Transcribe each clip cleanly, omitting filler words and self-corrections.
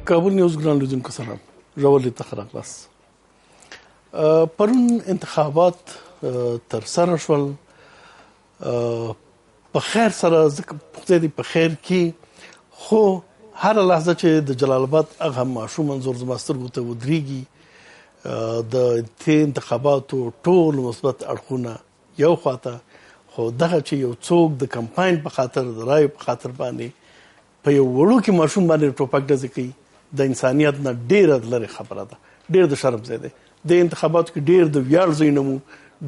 کابل نیوز ګران لیدونکو سلام، ژور لید ته ښه راغلاست. پرون انتخابات ترسره شول په خیر سره، ځکه خدای دې په خیر کې، خو هره لحظه چې د جلال آباد هغه ماشوم انځور زما سترګو ته ودرېږي، د دې انتخاباتو ټول مثبت اړخونه یو خواته، خو دغه چې یو څوک د کمپاین په خاطر د رایو په خاطر باندې په یو وړوکي ماشوم باندې ټوپک ډزې کوي، د انسانیت نه ډېره لرې خبره ده، ډېر د شرم ځای دی. د انتخاباتو کې ډېر د ویاړ ځایونه مو،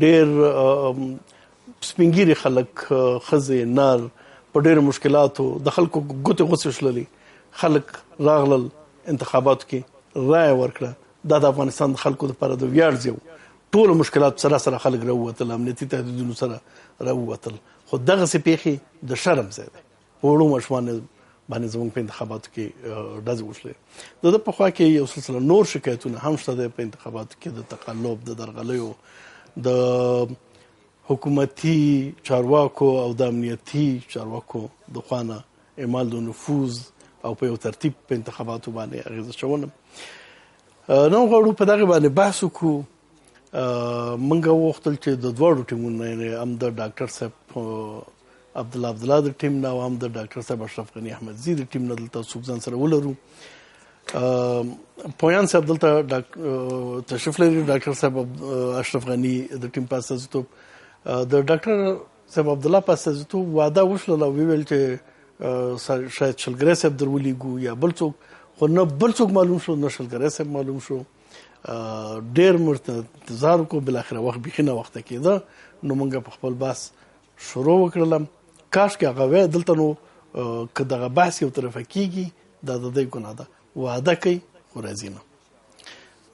ډېر سپین ږیري خلک، ښځې، نر، په ډېرو مشکلاتو د خلکو ګوتې غوڅې شللې، خلک راغلل انتخاباتو کې رایه ورکړه. دا د افغانستان د خلکو لپاره د ویاړ ځای و. ټولو مشکلاتو سره سره خلک راووتل، امنیتي تهدیدونو سره راووتل، خو دغسې پیښې د شرم ځای دی. په وړو ماشومانو باندې زموږ په انتخاباتو کې ډزې وشلې. د ده په خوا کې یو سلسله نور شکایتونه هم شته دی په انتخاباتو کې، د تقلب، د درغلیو، د حکومتي چارواکو او د امنیتي چارواکو د خوا نه اعمال د نفوذ او په یو ترتیب په انتخاباتو باندې اغېزه شونه. نن غواړو په دغې باندې بحث وکړو. موږ وغوښتل چې د دواړو ټیمونو نه، هم د ډاکټر صاحب عبدالله د ټیم نه او هم د ډاکټر صاحب اشرف غني احمدزي د ټیم نه دلته څوک ځان سره ولرو. پویان صاحب دلته تشریف لري، ډاکټر صاحب اشرف غني د ټیم په استازیتوب، د ډاکټر صاحب عبدالله په استازیتوب وعده وشلله او ویل چې شاید شلګری صاحب در ولیږو یا بل څوک، خو نه بل څوک معلوم شو نه شلګری صاحب معلوم شو. ډېر موږ انتظار وکړو، بالاخره وخت بیخي ناوخته کېده، نو موږ په خپل بحث شروع وکړله. کاشکې هغه وی دلته نو که دغه بحث یو طرفه کېږي دا د دوی ګناه ده، وعده کوي خو راځي نه.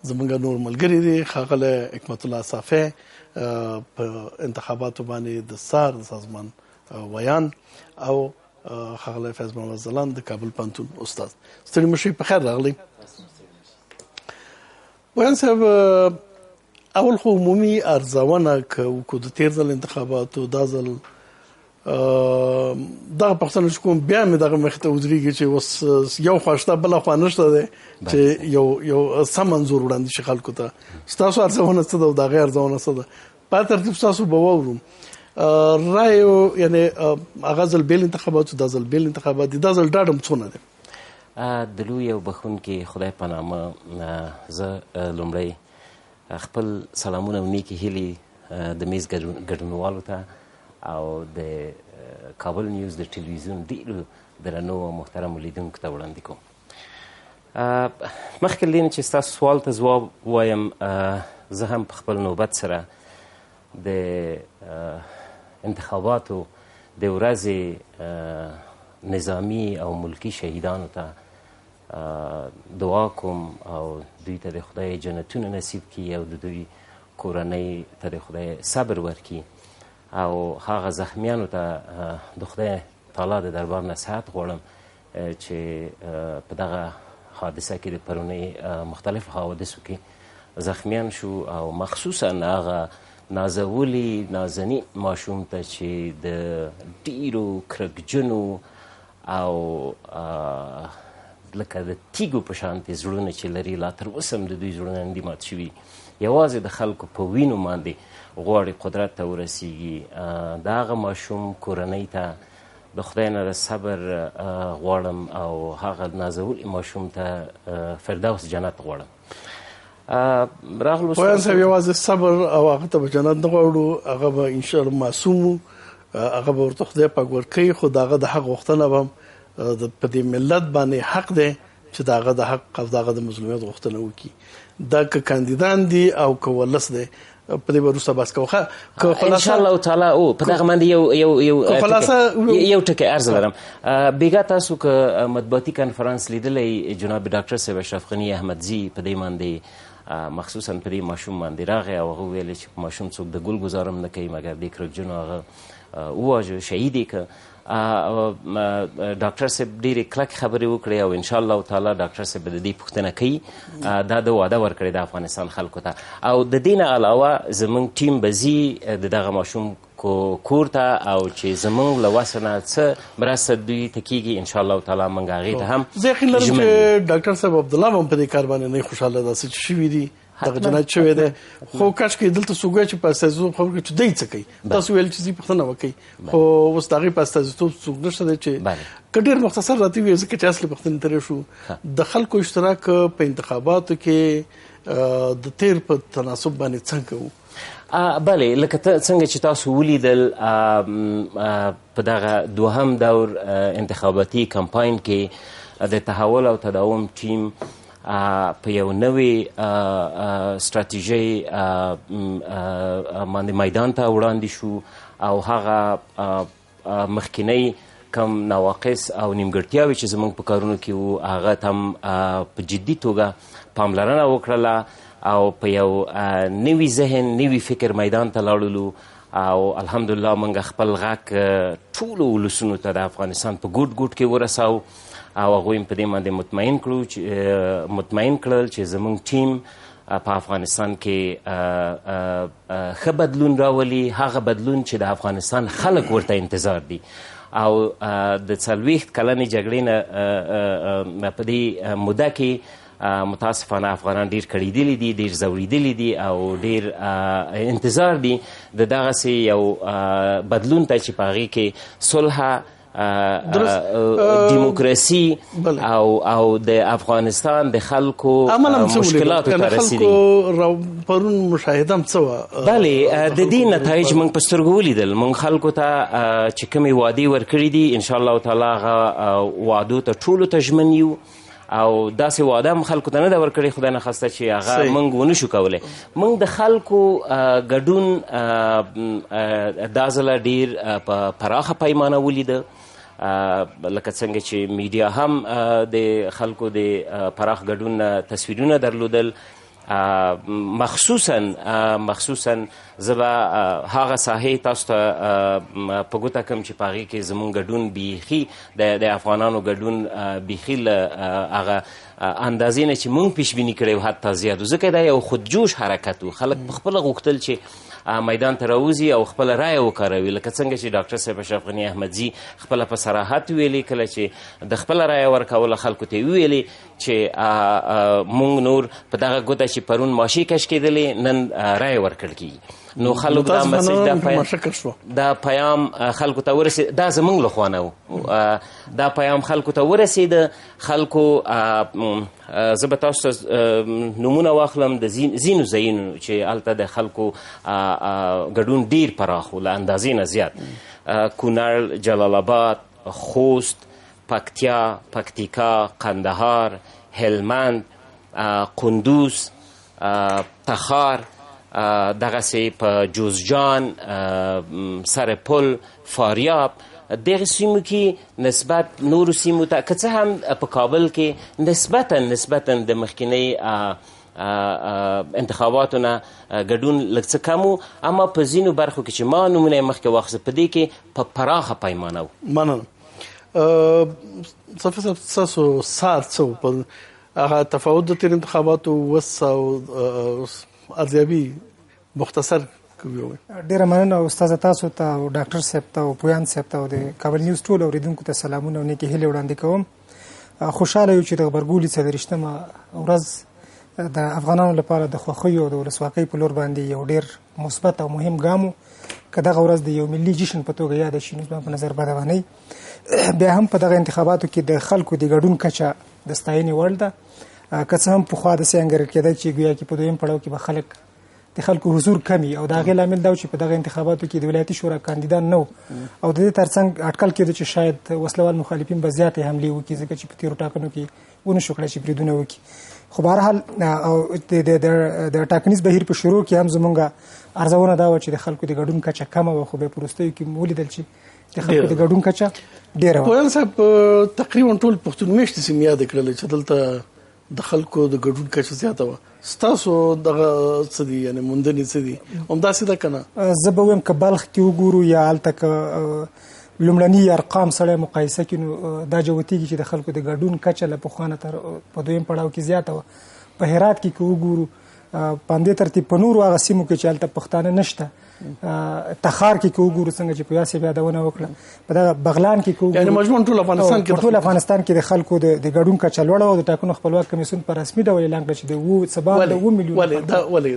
زموږ نور ملګري دي، ښاغلی حکمت الله صافی په انتخاباتو باندې د سار د سازمان ویان، او ښاغلی فیض محمد ځلاند د کابل پوهنتون استاد. ستړي مه شئ، په خیر راغلی. ویان صاحب، اول خو عمومي ارزونه که وکړو د تېر ځل انتخاباتو، دا ځل دغه پوښتنه چې کوم بیا مې دغه مخې ته ودرېږي چې اوس یو خوا شته بله خوا نشته دی چې یو سم انځور وړاندې شي خلکو ته. ستاسو ارزونه څه ده او د هغې ارزونه څه ده؟ په ترتیب ستاسو به واورو. رایو یعنې هغه ځل بیل انتخاباتو، دا ځل بیل انتخابات دي، دا ځل ډاډم څونه دی؟ د لوی او بخښونکي خدای په نامه زه لومړی خپل سلامونه او نیکې هیلې د میز ګډونوالو ته او د کابل نیوز د ټلویزیون ډېرو درنو او محترمو لیدونکو ته وړاندې کوم. مخکې له دې نه چې ستاسو سوال ته ځواب ووایم، زه هم په خپل نوبت سره د انتخاباتو د ورځې نظامي او ملکي شهیدانو ته دعا کوم او دوی ته د خدای جنتونه نصیب کړي او د دوی کورنۍ ته د خدای صبر ورکړي، او هغه زخمیانو ته د خدای تعالی د دربار نصیحت غواړم چې په دغه حادثه کې د پرونۍ مختلفو حوادثو کې زخمیان شو، او مخصوصا هغه نازولي نازنین ماشوم ته چې د ډیرو کرکجنو او لکه د تیږو په شانتې زړونه چې لري، لا تر اوسه هم د دوی زړونه نه دي مات شوي، یوازې د خلکو په وینو باندې غواړي قدرت ته ورسیږي. د هغه ماشوم کورنۍ ته د خدای نه د صبر غواړم او هغه نازولي ماشوم ته فردوس جنت غواړم. راغلو صاحب یوازې صبر او هغه ته به جنت نه غواړو، هغه به انشاءالله معصوم و، هغه به ورته خدای پاک ورکوي، خو د هغه د حق غوښتنه به هم په دې ملت باندې حق دی چې د هغه د حق او د هغه د مظلومیت غوښتنه وکړي. دا که کاندیدان دي او که ولس دی، په دې به وروسته بحث کوو. انشاءالله تعالی په دغه باندې یو ټکی عرض لرم. بېګا تاسو که مطبوعاتي کنفرانس لیدلی، جناب ډاکټر صاحب اشرف غني احمدزي په دې باندې مخصوصا په دې ماشوم باندې راغی او هغه ویل چې ماشوم څوک د ګل ګزارم نه کوي مګر دې کرکجنو هغه وواژه، شهید یې که. ډاکټر صاحب ډېرې کلکې خبرې وکړې او انشاءالله تعالی ډاکټر صاحب د دې پوښتنه کوي، دا د وعده ورکړې د افغانستان خلکو ته. او د دې نه علاوه زموږ ټیم به ځي د دغه ماشوم کور ته او چې زمونږ له وسه نه څه مرسته دوی ته کېږي انشاءالله تعالی موږ هغې ته هم زه یقین لرم چې ډاکټر صاحب عبدالله هم په دې کار باندې نه خوشحاله داسې چې شوي دي دغه جنایت شوی دی خو کاش کې دلته څوک وایي چې په استازیتوب خبرې کوي چې دی څه کوي تاسو ویل چې دوی پوښتنه وکړئ خو اوس د هغې په استازیتوب څوک نشته دی چې که ډېر مختصر راته ووایي ځکه چې اصلي پوښتنې ترې شو د خلکو اشتراک په انتخاباتو کې د تیر په تناسب باندې څنګه و بله لکه څنګه چې تاسو ولیدل په دغه دوهم دور انتخاباتي کمپاین کې د تحول او تداوم ټیم په یو نوې ستراتیژۍ باندې میدان ته وړاندې شو او هغه مخکینی کم نواقص او نیمګړتیاوې چې زموږ په کارونو کې وو هغه ته هم په جدي توګه پاملرنه وکړله او په یو نوي ذهن نوي فکر میدان ته لاړلو او الحمدلله موږ خپل غږ ټولو ولسونو ته د افغانستان په ګوټ ګوټ کې ورساو او هغوی په دې باندې مطمئن کړل چې زموږ ټیم په افغانستان کې ښه بدلون راولي هغه بدلون چې د افغانستان خلک ورته انتظار دي او د 40 کلنې جګړې نه په دې موده کې متاسفانه افغانان ډیر کړیدلي دي ډیر ځورېدلي دي او ډیر انتظار دي د دغسې یو بدلون ته چې په هغې کې صلح دیموکراسي او د افغانستان د خلکو مشکلاتو ته رسیدي پرون مشاهده هم څه وه بلې د دې نتایج موږ په سترګو ولیدل موږ خلکو ته چې کومې وعدې ورکړي دي انشاءالله تعالی هغه وعدو ته ټولو ته ژمن یو او داسې واده هم خلکو ته نه ده ورکړې خدای نخواسته چې هغه موږ ونه شو کولی موږ د خلکو ګډون دا ځله ډېر په پراخه پیمانه ولیده لکه څنګه چې میډیا هم د خلکو د پراخ ګډون تصویرونه درلودل مخصوصا زه به هغه ساحې تاسو ته په ګوته کړم چې په هغې کې زموږ ګډون بیخي د افغانانو ګډون بیخي له هغه اندازې نه چې موږ پیشبیني کړی و حتی زیات و ځکه دا یو خودجوش حرکت و خلک پخپله غوښتل چې میدان ته راوځي او خپله رایه وکاروي لکه څنګه چې ډاکټر صاحب اشرف غني احمدزي خپله په صراحت ویلي کله چې د خپله رایه ورکوله خلکو ته یې وویلې چې موږ نور په دغه ګوته چې پرون ماشي کش کېدلې نن رایه ورکړل کېږي نو خلک دا مسج دا پیام خلکو ته ورسېد دا زموږ له خوا نه و دا پیام خلکو ته ورسېده خلکو زه به تاسو ته نومونه واخلم د ځینو ځایونو چې هلته د خلکو ګډون ډیر پراخ و له اندازې نه زیات کونړ جلال آباد خوست پکتیکا قندهار هلمند قندوز تخار دغسې په جوزجان سرپل فاریاب دغه سیمو کې نسبت نورو سیمو ته که څه هم په کابل کې نسبتا د مخکینی انتخاباتو نه ګډون لږ څه کم و اما په ځینو برخو کې چې ما نومونه یې مخکې واخیسته په دې کې په پراخه پیمانه و مننه صفي صاحب ستاسو ساعت څه و په هغه تفاوت د تیر انتخاباتو وس او ارزیابي مختصر کوي ډیره مننه استاد تاسو ته او ډاکټر صاحب ته او پویان صاحب ته او د کابل نیوز ټول اوریدونکو ته سلامونه او نیکې هیلې وړاندې کوم خوشاله یو چې د غبرګولي 43مه ورځ د افغانانو لپاره د خوښۍ او د ولسواکۍ په لور باندې یو ډیر مثبت او مهم ګام و که دغه ورځ د یو ملي جشن په توګه یاده شي نو زما په نظر بده ونه بیا هم په دغه انتخاباتو کې د خلکو د ګډون کچه د ستاینې وړ ده که څه هم پخوا داسې انګېرل کېده چې ګویا کې په دویم پړاو کې به د خلکو حضور کمی او د هغې لامل دا و چې په دغه انتخاباتو کې د ولایتي شورا کاندیدان نه و او د دې ترڅنګ اټکل کېده چې شاید وسلوال مخالفین به زیاتې حملې وکړي ځکه چې په تېرو ټاکنو کې ونه شو کړی چې بریدونه وکړي خو بهرحال د ټاکنیز بهیر په شروع کې هم زمونږ ارزونه دا وه چې د خلکو د ګډون کچه کمه وه خو بیا په وروستیو کې ولیدل چې د خلکو د ګډون کچه ډېره وه پوهیال صاحب تقریبا ټول پښتون میشتې سیمې یادې کړلې چې دلته د خلکو د ګډون کچه زیاته وه ستاسو دغه څه دي یعنې موندنې څه دي همداسې ده که نه زه به ویم که بلخ کې وګورو یا هلته که لومړني ارقام سړی مقایسه کړي نو دا جوتېږي چې د خلکو د ګډون کچه له پخوا نه تر په دویم پړاو کې زیاته وه په هرات کې که وګورو په همدې ترتیب په نورو هغه سیمو کې چې هلته پښتانه نشته تخار کې که وګورو څنګه چې پویا صاحب یادونه وکړه په دغه بغلان کې که وګورو یعنې مجموعاً ټول افغانستان کې ټول افغانستان کې د خلکو د ګډون کچه لوړه وه. د ټاکنو خپلواک کمیسیون په رسمي ډول اعلان کړه چې د سبا د 7 میلیونه ولې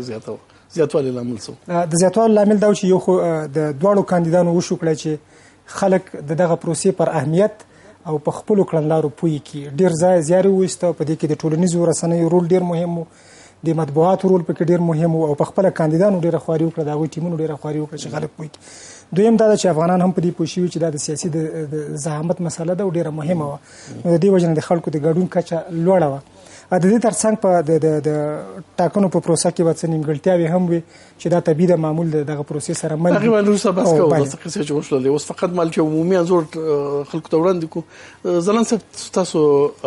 زیاتوالی لامل څه د زیاتوالي لامل دا و چې یو خو د دواړو کاندیدانو وشو کړه چې خلک د دغه پروسې پر اهمیت او په خپلو کړنلارو پوه کړي. ډېر ځای زیار یې وویسته، په دې کې د ټولنیزو رسنیو رول ډېر مهم و، د مطبوعاتو رول پکې ډېر مهم و، او په خپله کاندیدانو ډېره خواري وکړه، د هغوی ټیمونو ډېره خواري وکړه چې خلک پوه کړي. دویم دا ده چې افغانان هم په دې پوه شوي چې دا د سیاسي د زعامت مسله ده او ډېره مهمه وه. نو د دې وجې نه د خلکو د ګډون کچه لوړه وه. د دې ترڅنګ په د ټاکنو په پروسه کې به څه نیمګړتیاوې هم وي چې دا طبیعي د معمول دغه پروسې سره مل هغې باندې وروسته بحث کوو داسې قصې چې وشولې. اوس فقط مال چې عمومي انځور خلکو ته وړاندې کړو. ځلاند صاحب، ستاسو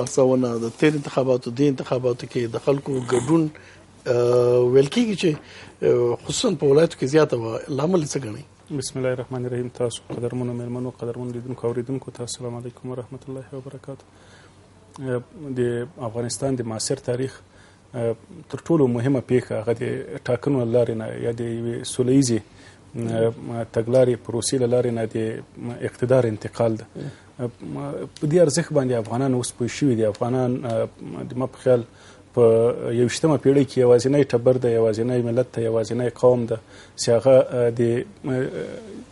ارزونه د تېر انتخاباتو دې انتخاباتو کې د خلکو ګډون ویل کېږي چې خصوصا په ولایتو کې زیاته وه، لامل یې څه ګڼئ؟ بسم الله الرحمن الرحیم. تاسو قدرمنو مېلمنو، قدرمنو لیدونکو اوریدونکو ته السلام علیکم ورحمت الله وبرکاتو. د افغانستان د معاصر تاریخ تر ټولو مهمه پیښه هغه د ټاکنو له لارې نه یا د یوې سوله ییزې تګلارې پروسې له لارې نه د اقتدار انتقال ده. په دې ارزښت باندې افغانان اوس پوه شوي دي. افغانان د ما په خیال په 21مه پیړۍ کې یوازینی ټبر ده، یوازینی ملت ده، یوازینی قوم ده چې هغه د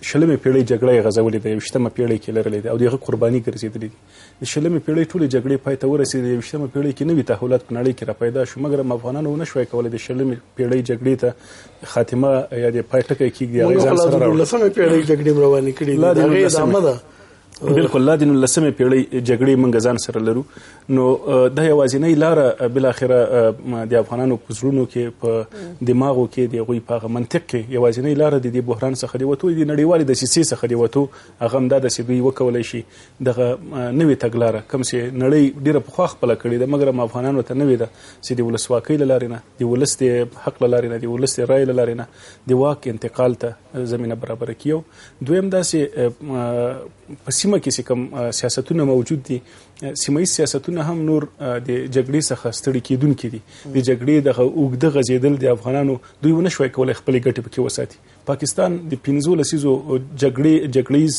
20مې پیړۍ جګړه یې غځولې ده، 21مه پیړۍ کې لرلې ده او د هغه قرباني ګرځېدلې دي. د 20مې پیړۍ ټولې جګړې پای ته ورسېدې. د 21مه پیړۍ کې نوي تحولات په نړۍ کې را پیدا شو، مګر افغانانو ونه شوی کولی د 20مې پیړۍ جګړې ته خاتمه یا د پای ټکی کېږدي. هغې ځان سره راوړي. 19مې پیړۍ جګړې هم روانې کړي دي، د هغې ادامه ده. بالکل لا د 19مې پیړۍ جګړې موږ ځان سره لرو. نو دا یوازینۍ لاره بالاخره د افغانانو په زړونو کې، په دماغو کې، د هغوی په هغه منطق کې یوازینۍ لاره د دې بحران څخه د وتو، د نړیوالې دسیسې څخه د وتو هغه هم دا ده چې دوی وکولی شي دغه نوې تګلاره کوم چې نړۍ ډېره پخوا خپله کړې ده، مګر افغانانو ته نوې ده چې د ولسواکۍ له لارې نه، د ولس د حق له لارې نه، د ولس د رایې له لارې نه د واک انتقال ته زمینه برابره کړي. دویم داسې په سیمه کې چې کوم سیاستونه موجود دي، سیمه‌ییز سیاستونه هم نور د جګړې څخه ستړي کېدونکي دي. د جګړې دغه اوږده غځېدل د افغانانو دوی ونه شوی کولی خپلې ګټې پکې وساتي. پاکستان د 15 لسیزو جګړیز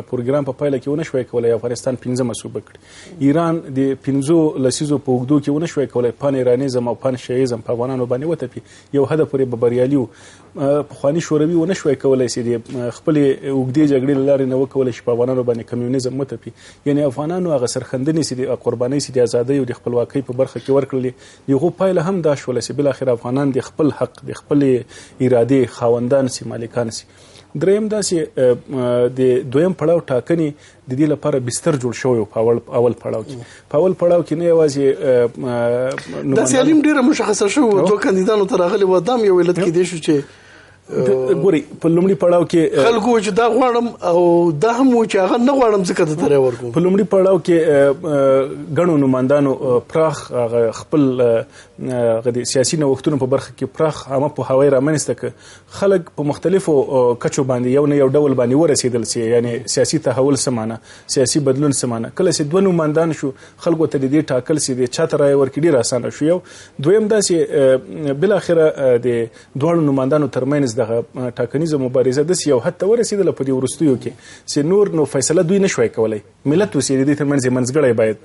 پروګرام په پایله کې ونه شوی کولی افغانستان 15مه صوبه کړي. ایران د 15 لسیزو په اوږدو کې ونه شوی کولی پان ایرانیزم او پان شیعیزم په افغانانو باندې وتپي. یو حده پورې به بریالي وو. پخواني شوروي ونه شوی کولی چې د خپلې اوږدې جګړې له لارې نه وکولی شي په افغانانو باندې کمیونیزم وتپي. یعنې افغانانو هغه سرښندنې چې د قربانۍ چې د ازادۍ او د خپلواکۍ په برخه کې ورکړلې، د هغو پایله هم دا شوله چې بالاخره افغانان د خپل حق، د خپلې ارادې خاوندان سي، مالکان سي. دریم داسې د دویم پړاو ټاکنې د دې لپاره بستر جوړ شوی په اول پړاو کې. په اول پړاو کې نه یوازې دا سیالیم ډېره مشخصه شوې، دوه کاندیدانو ته راغلي وه. دا هم یو علت کېدی شو چې ګورئ په لومړي پړاو کې خلکو چې دا غواړم او دا هم و چې هغه نه غواړم ځکه ته رای ورکوم. په لومړي پړاو کې ګڼو نمایندانو پراخ خپل د سیاسي نوښتونو په برخه کې پراخ عامه پوهاوی رامنځته کړ. خلک په مختلفو کچو باندې یو نه یو ډول باندې ورسېدل چې یعنې سیاسي تحول څه معنی، سیاسي بدلون څه معنی. کله چې دوه نمایندان شو، خلکو ته د دې ټاکل چې د چا ته رای ورکړي ډېر اسانه شو. یو دویم داسې بالاخره د دواړو نمایندانو ترمنځ دغه ټاکنیزه مبارزه داسې یو حد ته ورسېدله په دې وروستیو کې چې نور فیصله دوی نه شوی کولی. ملت اوس یې د دې ترمنځ یې منځګړی باید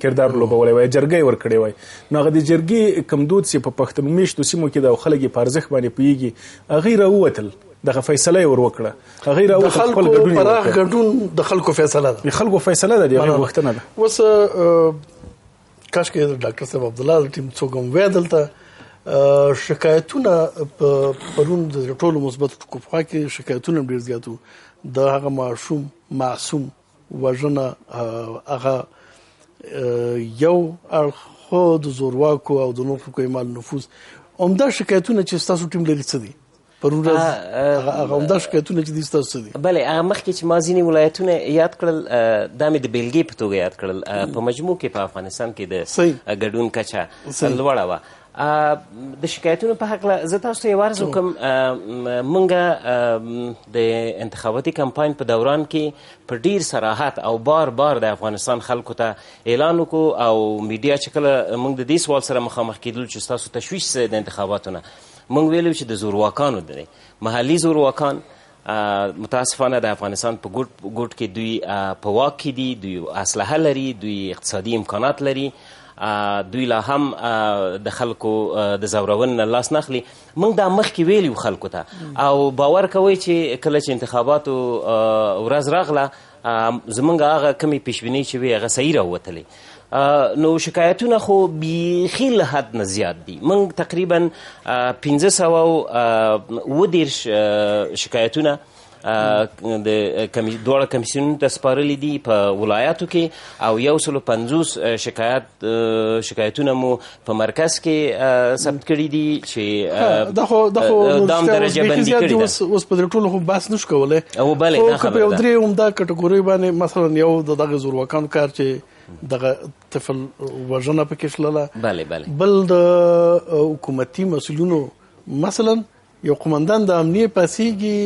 کردار لوبولی وای، جرګه یې ورکړې وای. نو هغه د جرګې کم دود چې په پښتون میشتو سیمو کې د خلک یې په ارزښت باندې پوهېږي، هغې راووتل، دغه فیصله یې ور وکړه. هغې راووتل، خپل ګډون یې پراخ ګډون د خلکو فیصله ده، د خلکو فیصله ده، د هغې غوښتنه ده. اوس کاشکې ډاکټر صاحب عبدالله ټیم څوک هم وی دلته شکایتونه پرون د ټولو مثبتو ټکو په خوا کې شکایتونه ډېر زیات وو. د هغه ماشوم معصوم وژنه هغه یو اړخ، خو د زورواکو او د نور خلکو اعمال نفوذ. عمده شکایتونه چې ستاسو ټیم لري څه دي؟ پرون ورځ هغه عمده شکایتونه چې دي ستاسو څه دي؟ بلې هغه مخکې چې ما ځینې ولایتونه یاد کړل، دا مې د بیلګې په توګه یاد کړل. په مجموع کې په افغانستان کې د ګډون کچه لوړه وه. د شکایتونو په هکله زه تاسو ته یې عرض وکړم موږ د انتخاباتي کمپاین په دوران کې په ډیر صراحت او بار بار د افغانستان خلکو ته اعلان وکړو او میډیا چې کله موږ د دې سوال سره مخامخ کېدلو چې ستاسو تشویش څه د انتخاباتو نه موږ ویلو چې د زورواکانو دی محلي زورواکان متاسفانه د افغانستان په ګوټ کې دوی په واک کې دي دوی اسلحه لري دوی اقتصادي امکانات لري دوی لا هم د خلکو د زورون نه لاس نخلي موږ دا مخکې ویلو خلکو ته او باور کوئ چې کله چې انتخاباتو ورځ راغله زمونږ هغه کمې پیشبینۍ چې وي هغه صحیح راووتلې نو شکایتونه خو بیخي له حد نه زیات دي موږ تقریبا 530 شکایتونه د دواړه کمیسیونونو ته سپارلي دي په ولایاتو کې او 150 شکایتونه مو په مرکز کې ثبت کړي دي چې دام درجه بندي کړي ده اوس په دې ټولو خو بحث نشو کولی او بلې دا خبره ده یو درې عمده کټګورۍ باندې مثلا یو د دغه زورواکانو کار چې دغه طفل وژنه پکې شلله بل د حکومتي مسؤلینو مثلا یو قومندان د امنیه پاسیږي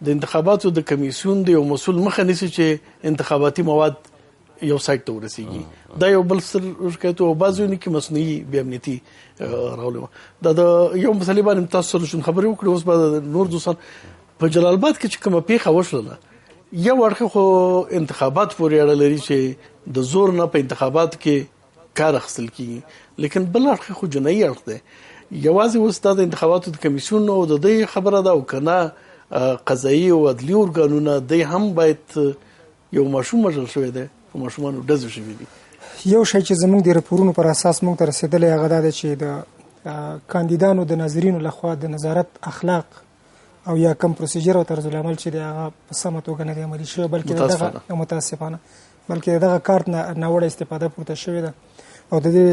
د انتخاباتو د کمیسیون د یو مسؤل مخه نیسي چې انتخاباتي مواد یو سایت ته ورسیږي دا یو بل شکایت او بعضونه کې مصنوعي بې امنیتي راولي دا د یو مسلې باندې تاسو سره شون خبرې وکړې اوس به نور دوستان په جلال آباد کې چې کومه پیښه وشوله یو اړخ خو انتخابات پورې اړه لري چې د زور نه په انتخابات کې کار اخیستل کیږي لیکن بل اړخ خو جنایي اړخ دی یوازې اوس د انتخاباتو د کمیسیون او د دې خبره ده او کنه قضایي او عدلي ارګانونه د هم باید یو ماشوم وژل شوی دی او ماشومان ډزې شوي دي یو شی چې زموږ د راپورونو پر اساس موږ ته رسېدلی هغه دا دی چې د کاندیدانو د ناظرینو لخوا د نظارت اخلاق او یا کم پروسیجر او طرز العمل چې دی هغه په سمه توګه نه دی عملي شوی بلکې دغه متاسفانه بلکې دغه کارت نه ناوړه استفاده پورته شوې ده او د دې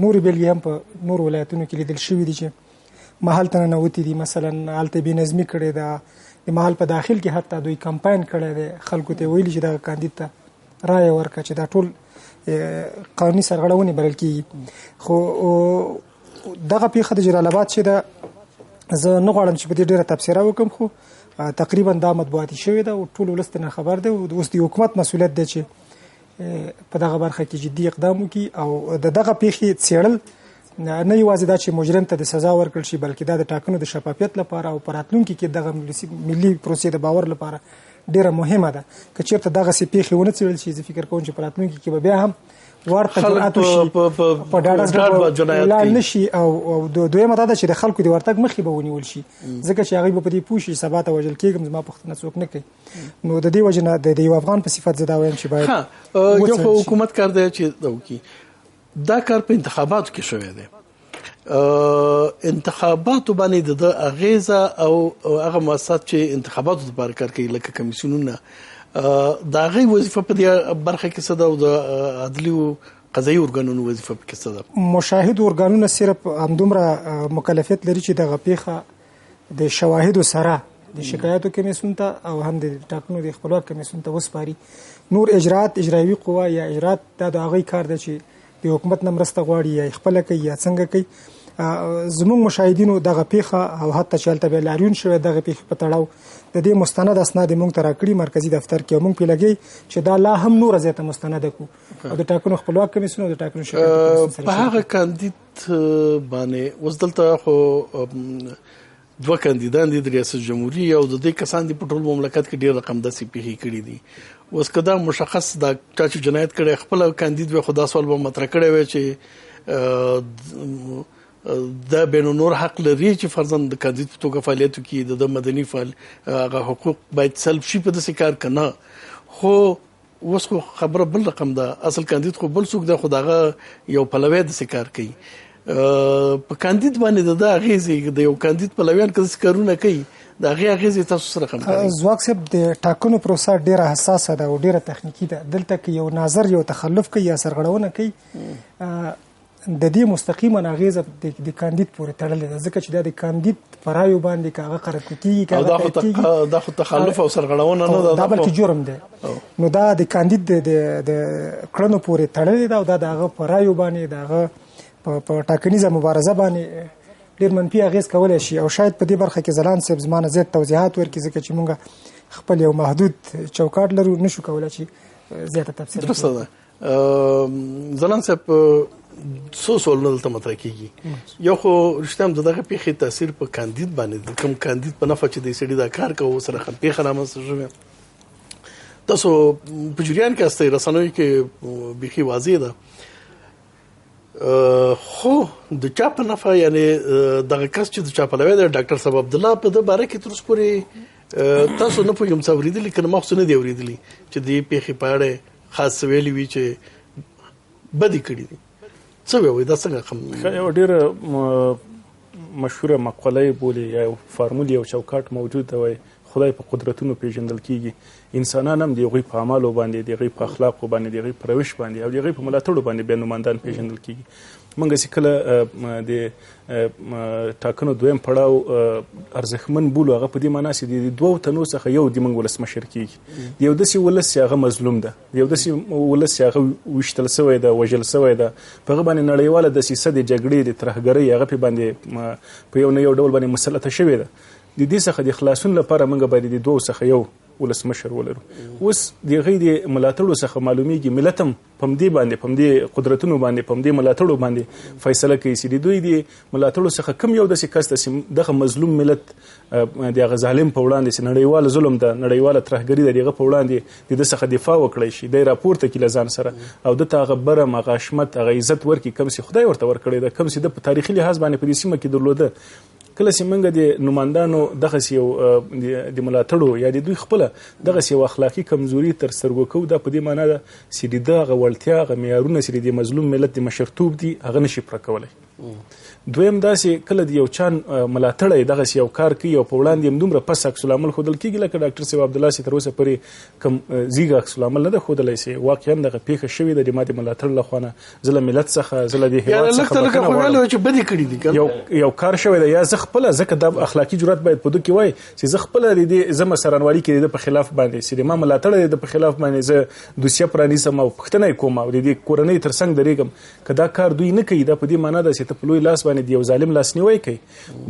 نورې بېلګې هم په نورو ولایتونو کې لیدل شوي دي چې محل ته ننوتي دي مثلا هلته بې نظمي کړې ده د محل په داخل کې حتی دوی کمپاین کړی دی خلکو ته ویلي چې دغه کاندید ته رایه ورکړه چې دا ټول قانوني سرغړونې بلل کېږي خو دغه پیښه د جلال آباد چې ده زه نه غواړم چې په دې ډېره تبصره وکړم خو تقریبا دا مطبوعاتي شوې ده او ټول ولس ته خبر دی اوس د حکومت مسؤلیت دی چې په دغه برخه کې جدي اقدام وکړي او د دغه پیښې څېړل نه یوازې دا چې مجرم ته د سزا ورکړل شي بلکې دا د ټاکنو د شفافیت لپاره او په راتلونکي کې دغه ملي پروسې د باور لپاره ډېره مهمه ده که چېرته دغسې پیښې ونه څېړل شي زه فکر کوم چې په راتلونکي کې به بیا هم ورته جرأت وشي په ډاډه زړه ولاړ نه شي او دویمه دا ده چې د خلکو د ورتګ مخې به ونیول شي ځکه چې هغوی به په دې پوه شي سبا ته وژل کېږم زما پوښتنه څوک نه کوي نو د دې وجې نه د یو افغان په صفت زه دا وایم چې باید یو خو حکومت کار دی چې وکړي دا کار په انتخاباتو کې شوی دی انتخاباتو باندې د اغیزه او هغه مؤسسات چې انتخاباتو لپاره کار کوي لکه کمیسیونونه دا غي وظیفه په دې برخه کې څه ده او د عدلي او قضایي ارګانونو وظیفه په کې څه ده مشاهد ارګانونه صرف همدومره مکلفیت لري چې دغه پیښه د شواهدو سره د شکایتو کمیسیون ته او هم د ټاکنو د خپلواک کمیسیون ته وسپاري نور اجرات اجرایوي قوه یا اجرات دا د هغوی کار دی چې د حکومت نه مرسته غواړي یا خپله کوي یا څنګه کوي زموږ مشاهدینو دغه پیښه او حتی چې هلته بیا لاریون شوی دغه پیښې په تړاو د دې مستند اسناد موږ ته راکړي مرکزي دفتر کې موږ پې لګوي چې دا لا هم نوره زیاته مستنده کړو او د ټاکنو خپلواک کمیسیون او د ټاکنو شکایت په هغه کاندید باندې اوس دلته خو دوه کاندیدان دي د ریاست جمهوري او د دې کسان دي په ټول مملکت کې ډېر رقم داسې پیښې کړي دي اوس که دا مشخص دا چا چې جنایت کړی خپل کاندید وي خو دا سوال به مطرح کړی وی چې دا بینو نور حق لري چې فرضاً د کاندید په توګه فعالیت وکړي د مدني فعال هغه حقوق باید سلب شي په داسې کار که نه خو اوس خو خبره بل رقم ده اصل کاندید خو بل څوک ده خو دغه یو پلوی داسې کار کوي په کاندید باندې د اغیزې د یو کاندید پلویان که داسې کارونه کوي د هغې اغیزې تاسو سره همکاري ځواک صاحب د ټاکنو پروسه ډېره حساسه ده او ډېره تخنیکي ده دلته که یو ناظر یو تخلف کوي یا سرغړونه کوي د دې مستقیما اغیزه د کاندید پورې تړلې ده ځکه چې دا د کاندید په رایو باندې که هغه قرض کېږي که هغه تایید کېږي دا خو تخلف او سرغړونه نه ده دا بلکې جرم دی نو دا د کاندید د کړنو پورې تړلې ده او دا د هغه په رایو باندې د هغه په ټاکنیزه مبارزه باندې ډېر منفي اغېز کولی شي او شاید په دې برخه کې ځلان صاحب زما نه زیات توضیحات ورکړي ځکه چې موږ خپل یو محدود چوکاټ لرو نشو کولی چې زیاته تفصیل درسته ده ځلان صاحب څو سوالونه دلته مطرح کېږي یو خو رښتیا هم د دغه پیښې تاثیر په کاندید باندې د کوم کاندید په نفع چې د سړي دا کار کوو سره پیښه رامنځته شوې تاسو په جریان کې استئ رسنیو کې بیخي واضح ده خو د چا په نفع یعنی دغه کس چې د چا پلوی دی ډاکټر صاحب عبدالله په د باره کې تر اوسه پورې تاسو نه پوهېږم څه اورېدلي که نه ما خو څه نه دي اورېدلي چې دې پیښې په اړه خاص څه ویلي وي چې بدې کړي دي څه وایي دا څنګه یو ډېره مشهوره مقوله یې بولي یا یو فارمول یو چوکاټ موجود دی وایي خدای په قدرتونو پیژندل کیږي انسانان هم د هغوی په اعمالو باندې د هغوی په اخلاقو باندې د هغوی په روش باندې او د هغوی په ملاتړو باندې بیا نمایندان پیژندل کیږي موږ چې کله د ټاکنو دویم پړاو ارزښتمن بولو هغه په دې معنا چې د دوو تنو څخه یو د موږ ولسمشر کیږي د یو داسې ولس چې هغه مظلوم ده د یو داسې ولس چې هغه ویشتل سوی ده وژل سوی ده په هغه باندې نړیواله دسیسه د جګړې د ترهګرۍ هغه په باندې په یو نه یو ډول باندې مسلطه شوې ده د دې څخه د خلاصون لپاره موږ باید د دوو څخه یو ولسمشر ولرو اوس د هغې د ملاتړو څخه معلومیږي ملت هم په همدې باندې په همدې قدرتونو باندې په همدې ملاتړو باندې فیصله کوي چې د دوی د ملاتړو څخه کم یو داسې کس ده چې دغه مظلوم ملت د هغه ظالم په وړاندې چې نړیواله ظلم ده نړیواله ترهګري ده د هغه په وړاندې د ده څخه دفاع وکړی شي دی راپورته کړي له ځان سره او دته هغه برم هغه عشمت هغه عزت ورکړي کوم چې خدای ورته ورکړی ده کوم چې ده په تاریخي لحاظ باندې په دې سیمه کې درلوده کله چې موږ د نمایندانو دغسې یو د ملاتړو یا د دوی خپله دغسې یو اخلاقي کمزوري تر سترګو کوو دا په دې معنا ده چې د ده هغه وړتیا هغه معیارونه چې د مظلوم ملت د مشرتوب دي هغه نشي پوره کولی دویم داسې کله د یو چا ملاتړی دغسې یو کار کوي او په وړاندې هم دومره پس عکس العمل ښودل کېږي لکه ډاکټر صاحب عبدالله چې تر اوسه پورې کوم زیږه عکس العمل نه ده ښودلی چې واقعا دغه پیښه شوې ده د ما د ملاتړ لخوا نه زه له ملت څخه زه له دې هېواد څخه یو کار شوی ده یا زه خپله ځکه دا اخلاقي جرأت باید په ده کې وایي چې زه خپله د دې زه مسرانوالي کې د ده په خلاف باندې چې د ما ملاتړ د ده په خلاف باندې زه دوسیه پرانیسم او پوښتنه یې کوم او د دې کورنۍ تر څنګ درېږم که دا کار دوی نه کوي دا په دې معنا ده چې ته په لوی لاس باندې د یو ظالم لاسنیوی کوي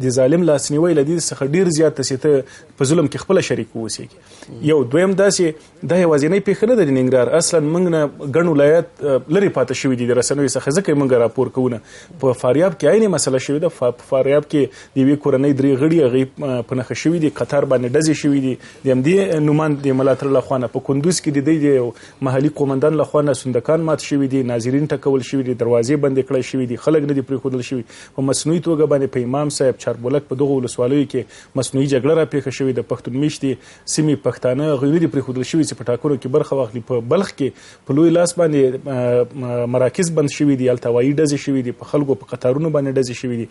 د ظالم لاسنیوی له دې څخه ډېر زیات ده چې ته په ظلم کې خپله شریک واوسېږي یو دویم داسې دا یوازینۍ پیښه نه ده د ننګرهار اصلا موږ نه ګڼ ولایت لرې پاتې شوي دي د رسنیو څخه ځکه موږ راپور کوو نه په فاریاب کې عیني مسله شوې ده په فاریاب کې د یوې کورنۍ درې غړي هغې په نښه شوي دي قطار باندې ډزې شوي دي د همدې نوماند د ملاتړ لخوا نه په کندوز کې د دوی د یو محلي قومندان لخوا نه سندکان مات شوي دي ناظرین ټکول شوي دي دروازې بندې کړی شوي دي خلک نه دي پرېښودل شوي په مصنوعي توګه باندې په امام صاحب چاربولک په دغو ولسوالیو کې مصنوعي جګړه راپېښه شوې ده پښتون میشتې سیمې پښتانه هغوی نه دي پرېښودل شوي چې په ټاکنو کې برخه واخلي په بلخ کې په لوی لاس باندې مراکز بند شوي دي هلته هوایي ډزې شوي دي په خلکو په قطارونو باندې ډزې شوي دي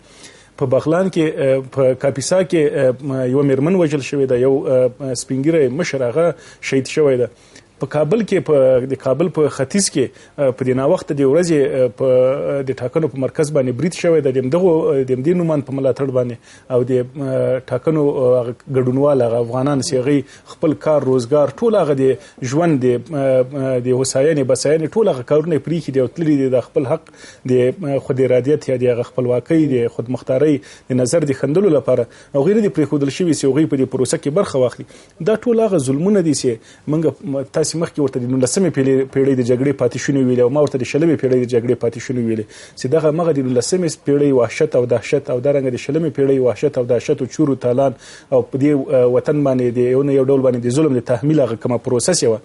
په بغلان کې په کاپیسا کې یو میرمن وژل شوې ده یو سپین ږیری مشر هغه شهید شوی ده په کابل کې د کابل په ختیځ کې په دې ناوخته د ورځې په د ټاکنو په مرکز باندې برید شوی ده د همدې نومان په ملاتړ باندې او د ټاکنو ګډونوال هغه افغانان چې هغوی خپل کار روزګار ټول هغه د ژوند د هوساینې بساینې ټول هغه کارونه یې پرېښي دي او تللي دي د خپل حق د خود ارادیت یا د هغه خپلواکۍ د خودمختارۍ د نظر د خندلو لپاره هغوی نه دي پرېښودل شوي چې هغوی په دې پروسه کې برخه واخلي دا ټول هغه ظلمونه دي چې موږ تاسې مخکې ورته د 19مې پیړۍ د جګړې پاتې شونې ویلې او ما ورته د 20مې پیړۍ د جګړې پاتې شونې ویلې چې دغه مغه د 19مې پیړۍ وحشت او دهشت او دارنګه د 20مې پیړۍ وحشت او دهشت او چورو تالان او په دې وطن باندې د یو ډول باندې د ظلم د تحمیل هغه کومه پروسس یوه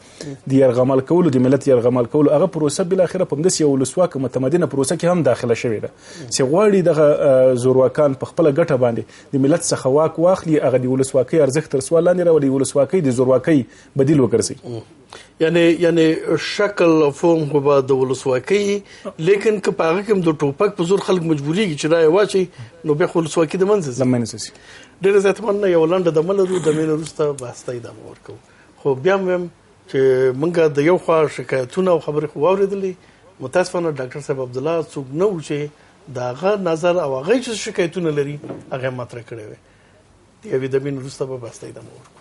د یرغمال کولو د ملت یرغمال کولو هغه پروسه بالاخره په همداسې یو ولسواکه متمدنه پروسه کې هم داخله شوې ده چې غواړي دغه زورواکان په خپله ګټه باندې د ملت څخه واک واخلي هغه د ولسواکۍ ارزښت تر سوال لاندې راولي ولسواکۍ د زورواکۍ بدیل وګرځي یعنی شکل فوم خو به د ولسواکۍ لیکن که په هغه کې هم د ټوپک په زور خلک مجبوریږي چې رایې واچوي نو بیا خو ولسواکي د منځه ځي ډېره زیاته مننه یو لنډه دمه لرو دمې نه وروسته بحث ته ادامه ورکوو خو بیا هم وایم چې موږ د یو خوا شکایتونه او خبرې خو واورېدلې متاسفانه ډاکټر صاحب عبدالله څوک نه و چې د هغه نظر او هغه چې شکایتونه لري هغه مطرح کړی وی د یوې دمې نه وروسته به بحث ته ادامه ورکوو